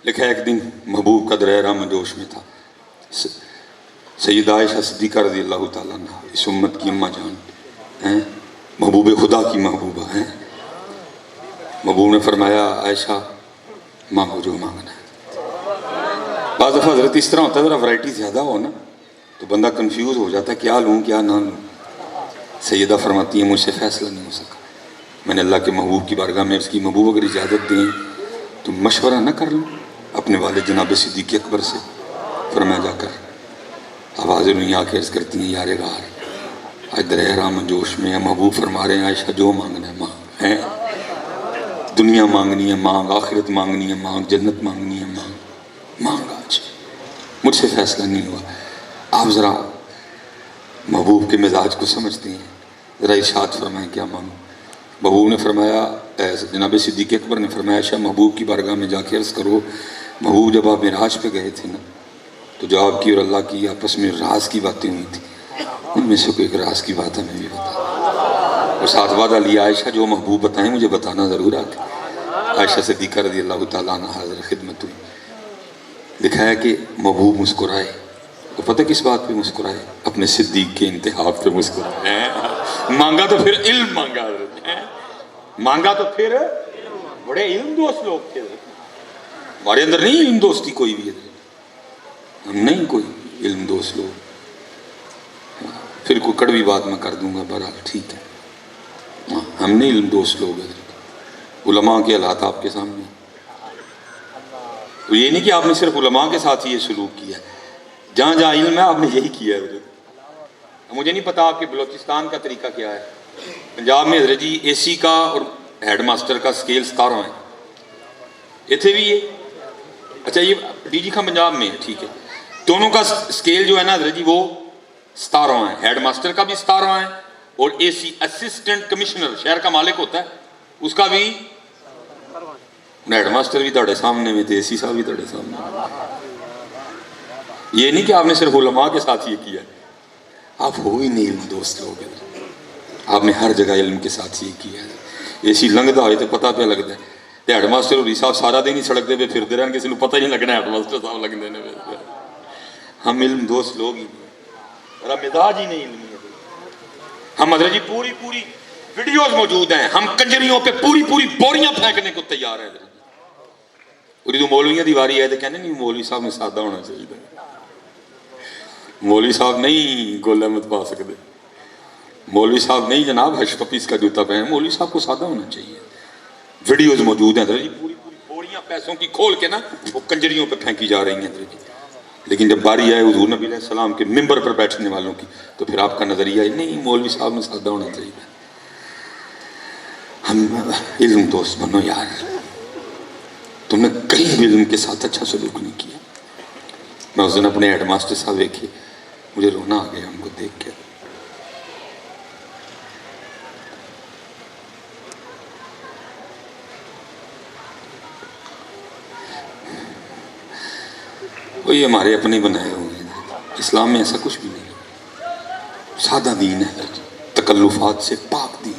لکھا ہے ایک دن محبوب کا درہ رام جوش میں تھا. سیدہ عائشہ صدیقہ رضی اللہ تعالیٰ عنہ اس امت کی اماں جان ہیں، محبوب خدا کی محبوبہ ہیں. محبوب نے فرمایا عائشہ مانگو جو مانگنا ہے. بعض دفعہ حضرت اس طرح ہوتا ہے ذرا ورائٹی زیادہ ہو نا تو بندہ کنفیوز ہو جاتا ہے کیا لوں کیا نہ لوں. سیدہ فرماتی ہیں مجھ سے فیصلہ نہیں ہو سکا. میں نے اللہ کے محبوب کی بارگاہ میں اس کی محبوب اگر اجازت دیں تو مشورہ نہ کر لوں اپنے والد جناب صدیق اکبر سے. فرمایا جا کر. اب حاضر ہوئی آ کے عرض کرتی ہیں یار غار آج درہ رام جوش میں محبوب فرما رہے ہیں عائشہ جو مانگنا ہے مانگ ہیں. دنیا مانگنی ہے مانگ، آخرت مانگنی ہے مانگ، جنت مانگنی ہے مانگ. مانگ آج مجھ سے فیصلہ نہیں ہوا. آپ ذرا محبوب کے مزاج کو سمجھتے ہیں، ذرا ارشاد فرمائیں کیا مانگوں. محبوب نے فرمایا جناب صدیق اکبر نے فرمایا عائشہ محبوب کی بارگاہ میں جا کے عرض کرو محبوب جب آپ معراج پہ گئے تھے نا تو جو آپ کی اور اللہ کی آپس میں راز کی باتیں ہوئی تھی ان میں سے کوئی ایک راز کی بات ہمیں بھی بتا. اور ساتھ وعدہ لیا عائشہ جو محبوب بتائیں مجھے بتانا ضرور آ کے. عائشہ صدیقہ رضی اللہ تعالیٰ عنہ حاضر خدمت ہوئی. لکھا ہے کہ محبوب مسکرائے. تو پتہ کس بات پہ مسکرائے؟ اپنے صدیق کے انتخاب پہ مسکرائے. مانگا تو پھر علم مانگا حضرت، مانگا تو پھر بڑے علم دوست لوگ تھے. ہمارے اندر نہیں علم دوستی کوئی بھی ہے، ہم نہیں کوئی علم دوست لوگ. پھر کوئی کڑوی بات میں کر دوں گا بہرحال ٹھیک ہے. ہم نہیں علم دوست لوگ ہیں. علماء کے حالات آپ کے سامنے. تو یہ نہیں کہ آپ نے صرف علماء کے ساتھ ہی یہ سلوک کیا ہے، جہاں جہاں علم ہے آپ نے یہی کیا ہے. مجھے نہیں پتا آپ کے بلوچستان کا طریقہ کیا ہے. پنجاب میں حضرت جی اے سی کا اور ہیڈ ماسٹر کا سکیل 17 ہے. اتنے بھی یہ اچھا یہ ڈی جی کا پنجاب میں ہے ٹھیک ہے. دونوں کا سکیل جو ہے نا حضرت جی وہ 17 ہے. ہیڈ ماسٹر کا بھی 17 ہے اور اے سی اسسٹنٹ کمشنر شہر کا مالک ہوتا ہے اس کا بھی. ہیڈ ماسٹر بھی تھوڑے سامنے میں تھے، اے سی صاحب بھی تھوڑے سامنے. یہ نہیں کہ آپ نے صرف علماء کے ساتھ یہ کیا، آپ ہو ہی نہیں علم دوست لوگ ہیں. آپ نے ہر جگہ علم کے ساتھ یہ کیا ہے. اے سی لنگتا ہوئے تو پتہ پہ لگتا ہے. ہیڈ ماسٹر اور صاحب سارا دن ہی سڑک دے پہ پھرتے رہن کسی نے پتہ ہی نہیں لگنا ہیڈ ماسٹر صاحب لگنے نے. ہم علم دوست لوگ ہی نہیں، میرا مزاج ہی نہیں علمی ہے. ہم حضرت جی پوری ویڈیوز موجود ہیں، ہم کنجریوں پہ پوری بوریاں پھینکنے کو تیار ہیں. پوری تو مولویاں دیواری ہے تو کہنے نہیں مولوی صاحب نے سادہ ہونا چاہیے. مولوی صاحب نہیں گول احمد پا سکتے، مولوی صاحب نہیں جناب ہش پپیس کا جوتا پہنے. مولوی صاحب کو سادہ ہونا چاہیے. ویڈیوز موجود ہیں حضرت جی پوری بوریاں پیسوں کی کھول کے نا وہ کنجریوں پہ پھینکی جا رہی ہیں حضرت جی. لیکن جب باری آئے حضور نبی علیہ السلام کے ممبر پر بیٹھنے والوں کی تو پھر آپ کا نظریہ نہیں مولوی صاحب نے سادہ ہونا چاہیے. ہم علم دوست بنو یار. تم نے کہیں بھی علم کے ساتھ اچھا سلوک نہیں کیا. میں اس دن اپنے ہیڈ ماسٹر صاحب دیکھے مجھے رونا آ گیا ہم کو دیکھ کے. وہ یہ ہمارے اپنے بنائے ہوئے ہیں. اسلام میں ایسا کچھ بھی نہیں. سادہ دین ہے، تکلفات سے پاک دین.